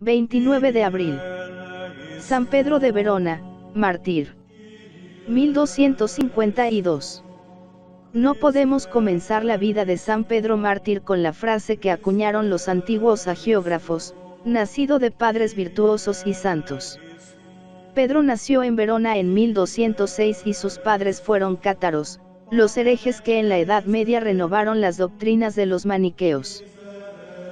29 de abril. San Pedro de Verona, mártir. 1252. No podemos comenzar la vida de San Pedro mártir con la frase que acuñaron los antiguos hagiógrafos, nacido de padres virtuosos y santos. Pedro nació en Verona en 1206 y sus padres fueron cátaros, los herejes que en la Edad Media renovaron las doctrinas de los maniqueos.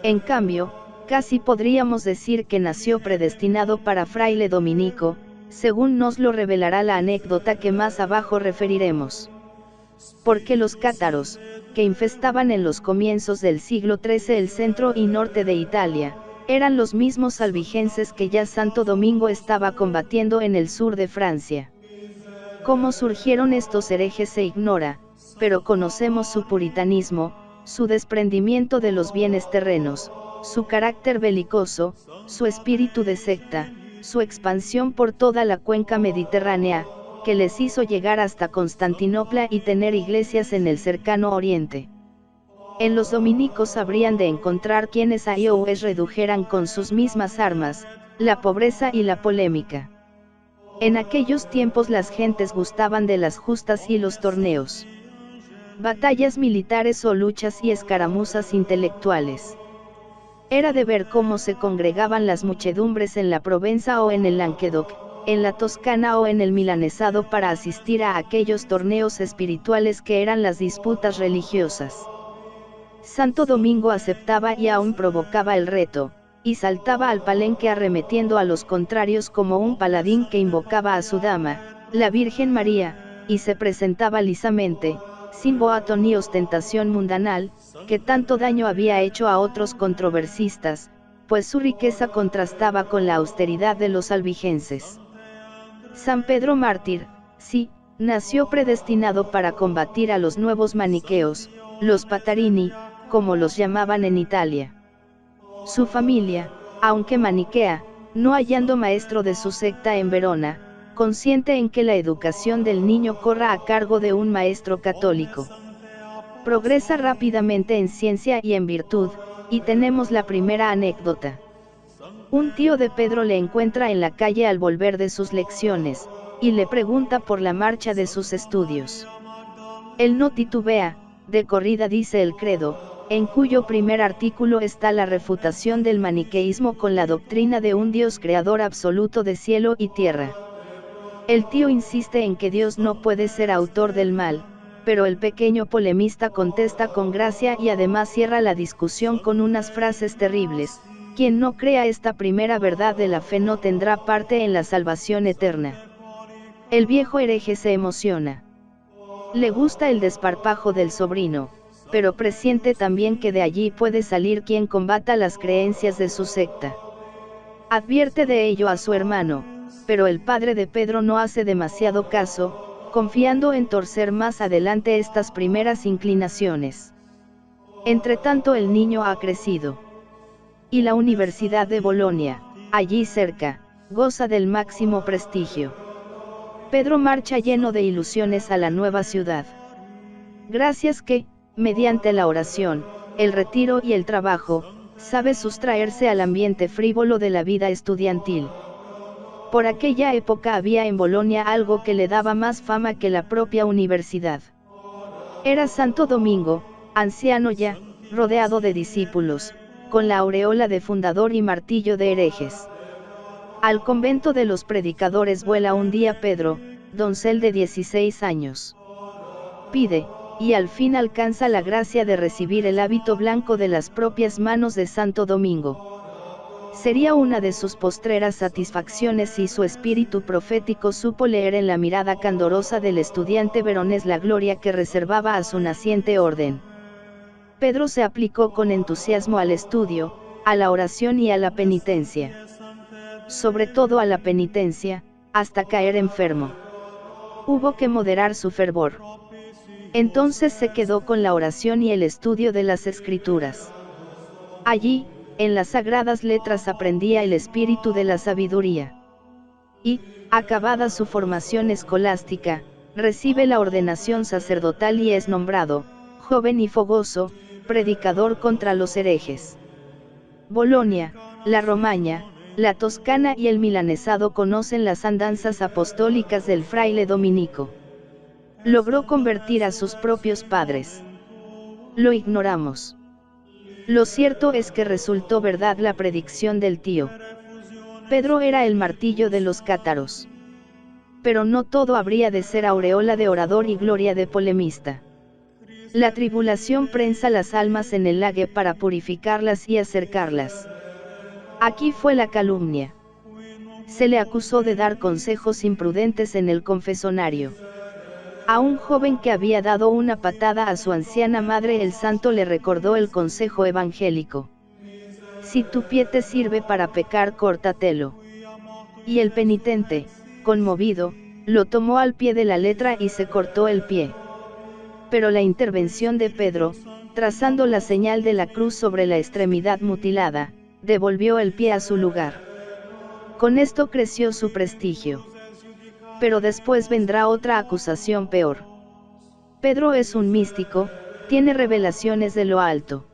En cambio, casi podríamos decir que nació predestinado para fraile dominico, según nos lo revelará la anécdota que más abajo referiremos. Porque los cátaros, que infestaban en los comienzos del siglo XIII el centro y norte de Italia, eran los mismos albigenses que ya Santo Domingo estaba combatiendo en el sur de Francia. Cómo surgieron estos herejes se ignora, pero conocemos su puritanismo, su desprendimiento de los bienes terrenos, su carácter belicoso, su espíritu de secta, su expansión por toda la cuenca mediterránea, que les hizo llegar hasta Constantinopla y tener iglesias en el cercano oriente. En los dominicos habrían de encontrar quienes a ellos redujeran con sus mismas armas, la pobreza y la polémica. En aquellos tiempos las gentes gustaban de las justas y los torneos. Batallas militares o luchas y escaramuzas intelectuales. Era de ver cómo se congregaban las muchedumbres en la Provenza o en el Languedoc, en la Toscana o en el Milanesado para asistir a aquellos torneos espirituales que eran las disputas religiosas. Santo Domingo aceptaba y aún provocaba el reto, y saltaba al palenque arremetiendo a los contrarios como un paladín que invocaba a su dama, la Virgen María, y se presentaba lisamente, sin boato ni ostentación mundanal, que tanto daño había hecho a otros controversistas, pues su riqueza contrastaba con la austeridad de los albigenses. San Pedro mártir, sí, nació predestinado para combatir a los nuevos maniqueos, los Patarini, como los llamaban en Italia. Su familia, aunque maniquea, no hallando maestro de su secta en Verona, consciente en que la educación del niño corra a cargo de un maestro católico. Progresa rápidamente en ciencia y en virtud, y tenemos la primera anécdota. Un tío de Pedro le encuentra en la calle al volver de sus lecciones, y le pregunta por la marcha de sus estudios. Él no titubea, de corrida dice el credo, en cuyo primer artículo está la refutación del maniqueísmo con la doctrina de un Dios creador absoluto de cielo y tierra. El tío insiste en que Dios no puede ser autor del mal, pero el pequeño polemista contesta con gracia y además cierra la discusión con unas frases terribles: quien no crea esta primera verdad de la fe no tendrá parte en la salvación eterna. El viejo hereje se emociona. Le gusta el desparpajo del sobrino, pero presiente también que de allí puede salir quien combata las creencias de su secta. Advierte de ello a su hermano, pero el padre de Pedro no hace demasiado caso, confiando en torcer más adelante estas primeras inclinaciones. Entretanto el niño ha crecido. Y la Universidad de Bolonia, allí cerca, goza del máximo prestigio. Pedro marcha lleno de ilusiones a la nueva ciudad. Gracias que, mediante la oración, el retiro y el trabajo, sabe sustraerse al ambiente frívolo de la vida estudiantil. Por aquella época había en Bolonia algo que le daba más fama que la propia universidad. Era Santo Domingo, anciano ya, rodeado de discípulos, con la aureola de fundador y martillo de herejes. Al convento de los predicadores vuela un día Pedro, doncel de 16 años. Pide, y al fin alcanza la gracia de recibir el hábito blanco de las propias manos de Santo Domingo. Sería una de sus postreras satisfacciones si su espíritu profético supo leer en la mirada candorosa del estudiante veronés la gloria que reservaba a su naciente orden. Pedro se aplicó con entusiasmo al estudio, a la oración y a la penitencia. Sobre todo a la penitencia, hasta caer enfermo. Hubo que moderar su fervor. Entonces se quedó con la oración y el estudio de las Escrituras. Allí, en las sagradas letras aprendía el espíritu de la sabiduría. Y, acabada su formación escolástica, recibe la ordenación sacerdotal y es nombrado, joven y fogoso, predicador contra los herejes. Bolonia, la Romaña, La Toscana y el milanesado conocen las andanzas apostólicas del fraile dominico. Logró convertir a sus propios padres. Lo ignoramos. Lo cierto es que resultó verdad la predicción del tío. Pedro era el martillo de los cátaros. Pero no todo habría de ser aureola de orador y gloria de polemista. La tribulación prensa las almas en el lague para purificarlas y acercarlas. Aquí fue la calumnia. Se le acusó de dar consejos imprudentes en el confesonario. A un joven que había dado una patada a su anciana madre, el santo le recordó el consejo evangélico. Si tu pie te sirve para pecar, córtatelo. Y el penitente, conmovido, lo tomó al pie de la letra y se cortó el pie. Pero la intervención de Pedro, trazando la señal de la cruz sobre la extremidad mutilada, devolvió el pie a su lugar. Con esto creció su prestigio. Pero después vendrá otra acusación peor. Pedro es un místico, tiene revelaciones de lo alto.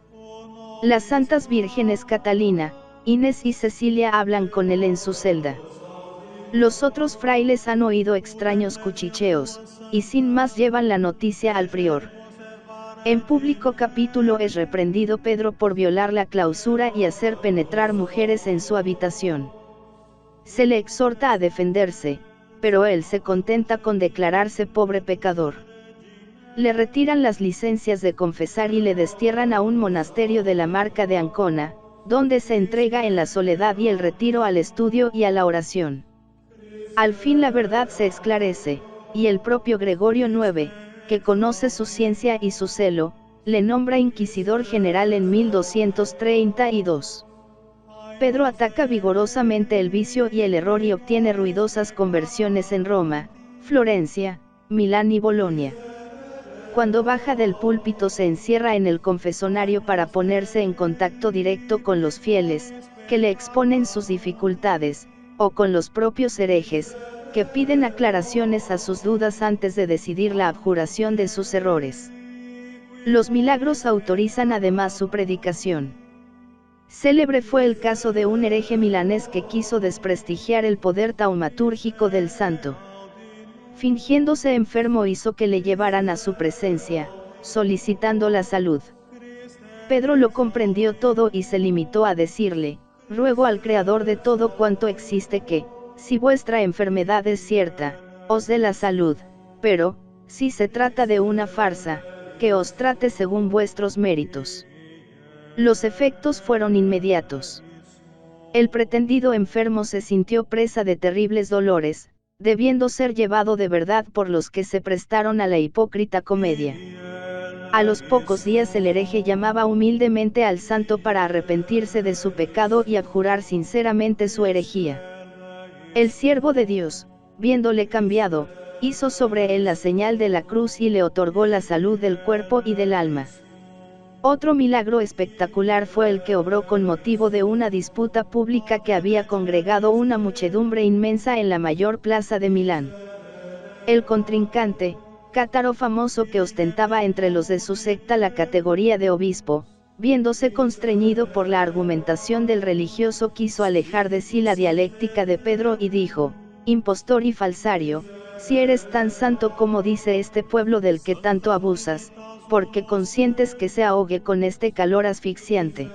Las santas vírgenes Catalina, Inés y Cecilia hablan con él en su celda. Los otros frailes han oído extraños cuchicheos, y sin más llevan la noticia al prior. En público capítulo es reprendido Pedro por violar la clausura y hacer penetrar mujeres en su habitación. Se le exhorta a defenderse, pero él se contenta con declararse pobre pecador. Le retiran las licencias de confesar y le destierran a un monasterio de la Marca de Ancona, donde se entrega en la soledad y el retiro al estudio y a la oración. Al fin la verdad se esclarece, y el propio Gregorio IX, que conoce su ciencia y su celo, le nombra inquisidor general en 1232. Pedro ataca vigorosamente el vicio y el error y obtiene ruidosas conversiones en Roma, Florencia, Milán y Bolonia. Cuando baja del púlpito se encierra en el confesonario para ponerse en contacto directo con los fieles, que le exponen sus dificultades, o con los propios herejes, que piden aclaraciones a sus dudas antes de decidir la abjuración de sus errores. Los milagros autorizan además su predicación. Célebre fue el caso de un hereje milanés que quiso desprestigiar el poder taumatúrgico del santo. Fingiéndose enfermo hizo que le llevaran a su presencia, solicitando la salud. Pedro lo comprendió todo y se limitó a decirle: ruego al Creador de todo cuanto existe que, si vuestra enfermedad es cierta, os dé la salud, pero, si se trata de una farsa, que os trate según vuestros méritos. Los efectos fueron inmediatos. El pretendido enfermo se sintió presa de terribles dolores, debiendo ser llevado de verdad por los que se prestaron a la hipócrita comedia. A los pocos días el hereje llamaba humildemente al santo para arrepentirse de su pecado y abjurar sinceramente su herejía. El siervo de Dios, viéndole cambiado, hizo sobre él la señal de la cruz y le otorgó la salud del cuerpo y del alma. Otro milagro espectacular fue el que obró con motivo de una disputa pública que había congregado una muchedumbre inmensa en la mayor plaza de Milán. El contrincante, cátaro famoso que ostentaba entre los de su secta la categoría de obispo, viéndose constreñido por la argumentación del religioso, quiso alejar de sí la dialéctica de Pedro y dijo: impostor y falsario, si eres tan santo como dice este pueblo del que tanto abusas, ¿por qué consientes que se ahogue con este calor asfixiante?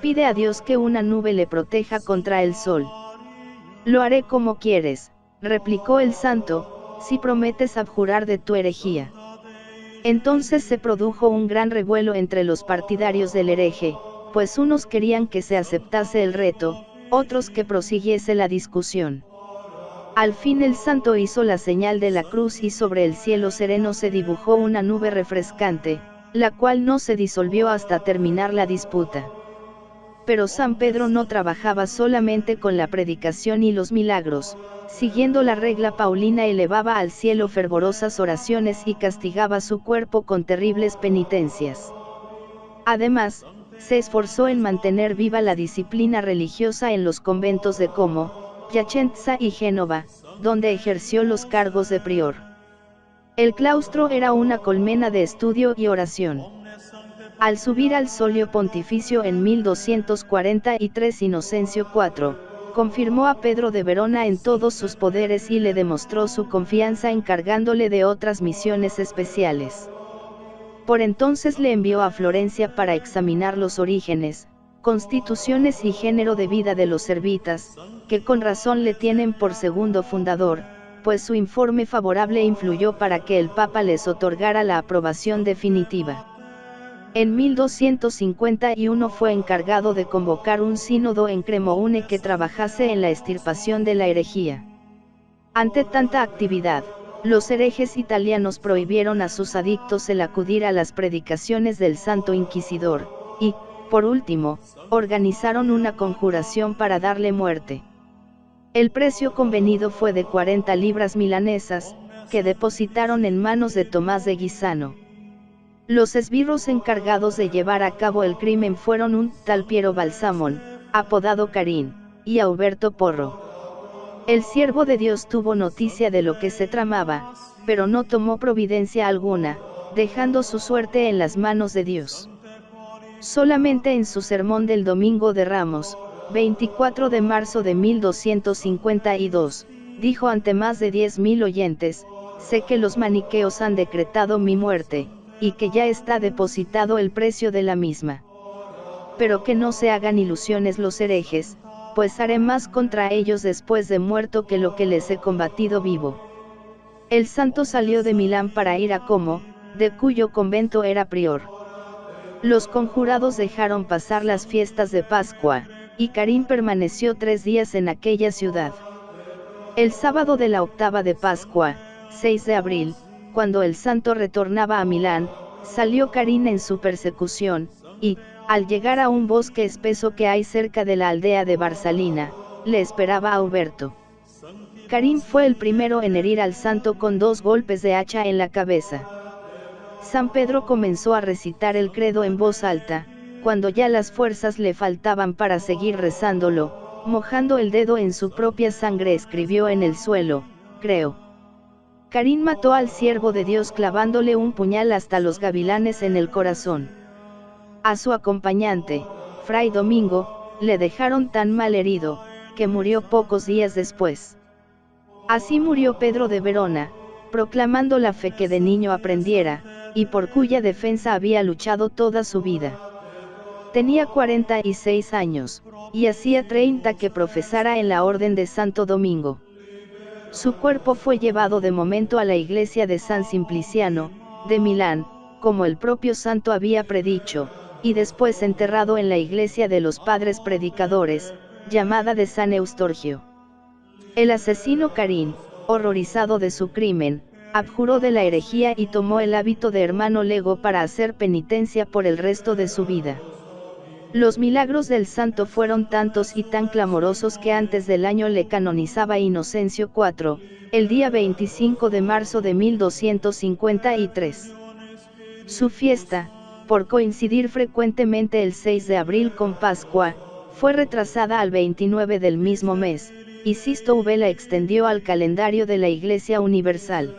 Pide a Dios que una nube le proteja contra el sol. Lo haré como quieres, replicó el santo, si prometes abjurar de tu herejía. Entonces se produjo un gran revuelo entre los partidarios del hereje, pues unos querían que se aceptase el reto, otros que prosiguiese la discusión. Al fin el santo hizo la señal de la cruz y sobre el cielo sereno se dibujó una nube refrescante, la cual no se disolvió hasta terminar la disputa. Pero San Pedro no trabajaba solamente con la predicación y los milagros, siguiendo la regla paulina elevaba al cielo fervorosas oraciones y castigaba su cuerpo con terribles penitencias. Además, se esforzó en mantener viva la disciplina religiosa en los conventos de Como, Piacenza y Génova, donde ejerció los cargos de prior. El claustro era una colmena de estudio y oración. Al subir al solio pontificio en 1243 Inocencio IV, confirmó a Pedro de Verona en todos sus poderes y le demostró su confianza encargándole de otras misiones especiales. Por entonces le envió a Florencia para examinar los orígenes, constituciones y género de vida de los servitas, que con razón le tienen por segundo fundador, pues su informe favorable influyó para que el Papa les otorgara la aprobación definitiva. En 1251 fue encargado de convocar un sínodo en Cremoune que trabajase en la extirpación de la herejía. Ante tanta actividad, los herejes italianos prohibieron a sus adictos el acudir a las predicaciones del Santo Inquisidor, y, por último, organizaron una conjuración para darle muerte. El precio convenido fue de 40 libras milanesas, que depositaron en manos de Tomás de Guisano. Los esbirros encargados de llevar a cabo el crimen fueron un tal Piero Balsamón, apodado Carín, y Auberto Porro. El siervo de Dios tuvo noticia de lo que se tramaba, pero no tomó providencia alguna, dejando su suerte en las manos de Dios. Solamente en su sermón del Domingo de Ramos, 24 de marzo de 1252, dijo ante más de 10.000 oyentes: sé que los maniqueos han decretado mi muerte, y que ya está depositado el precio de la misma. Pero que no se hagan ilusiones los herejes, pues haré más contra ellos después de muerto que lo que les he combatido vivo. El santo salió de Milán para ir a Como, de cuyo convento era prior. Los conjurados dejaron pasar las fiestas de Pascua, y Carín permaneció 3 días en aquella ciudad. El sábado de la octava de Pascua, 6 de abril, cuando el santo retornaba a Milán, salió Carín en su persecución, y, al llegar a un bosque espeso que hay cerca de la aldea de Barsalina, le esperaba Auberto. Carín fue el primero en herir al santo con 2 golpes de hacha en la cabeza. San Pedro comenzó a recitar el credo en voz alta, cuando ya las fuerzas le faltaban para seguir rezándolo, mojando el dedo en su propia sangre escribió en el suelo: creo. Carín mató al siervo de Dios clavándole un puñal hasta los gavilanes en el corazón. A su acompañante, Fray Domingo, le dejaron tan mal herido, que murió pocos días después. Así murió Pedro de Verona, proclamando la fe que de niño aprendiera, y por cuya defensa había luchado toda su vida. Tenía 46 años, y hacía 30 que profesara en la Orden de Santo Domingo. Su cuerpo fue llevado de momento a la iglesia de San Simpliciano, de Milán, como el propio santo había predicho, y después enterrado en la iglesia de los padres predicadores, llamada de San Eustorgio. El asesino Carín, horrorizado de su crimen, abjuró de la herejía y tomó el hábito de hermano lego para hacer penitencia por el resto de su vida. Los milagros del santo fueron tantos y tan clamorosos que antes del año le canonizaba Inocencio IV, el día 25 de marzo de 1253. Su fiesta, por coincidir frecuentemente el 6 de abril con Pascua, fue retrasada al 29 del mismo mes, y Sisto V la extendió al calendario de la Iglesia Universal.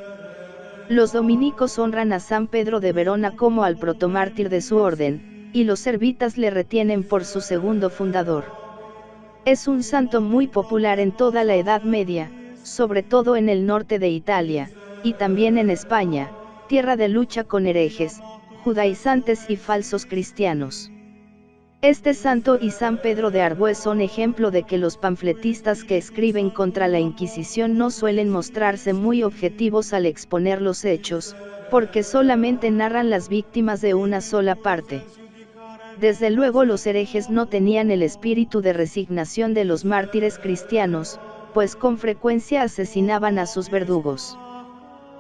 Los dominicos honran a San Pedro de Verona como al protomártir de su orden, y los servitas le retienen por su segundo fundador. Es un santo muy popular en toda la Edad Media, sobre todo en el norte de Italia, y también en España, tierra de lucha con herejes, judaizantes y falsos cristianos. Este santo y San Pedro de Arbues son ejemplo de que los panfletistas que escriben contra la Inquisición no suelen mostrarse muy objetivos al exponer los hechos, porque solamente narran las víctimas de una sola parte. Desde luego los herejes no tenían el espíritu de resignación de los mártires cristianos, pues con frecuencia asesinaban a sus verdugos.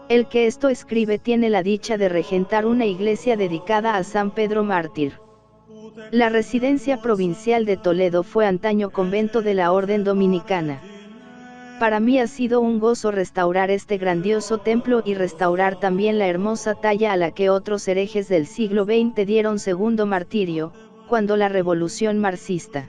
El que esto escribe tiene la dicha de regentar una iglesia dedicada a San Pedro mártir. La residencia provincial de Toledo fue antaño convento de la Orden Dominicana. Para mí ha sido un gozo restaurar este grandioso templo y restaurar también la hermosa talla a la que otros herejes del siglo XX dieron segundo martirio, cuando la revolución marxista.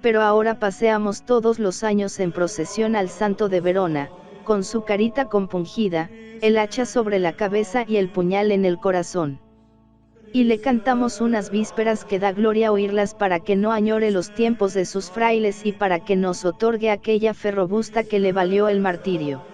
Pero ahora paseamos todos los años en procesión al Santo de Verona, con su carita compungida, el hacha sobre la cabeza y el puñal en el corazón. Y le cantamos unas vísperas que da gloria oírlas para que no añore los tiempos de sus frailes y para que nos otorgue aquella fe robusta que le valió el martirio.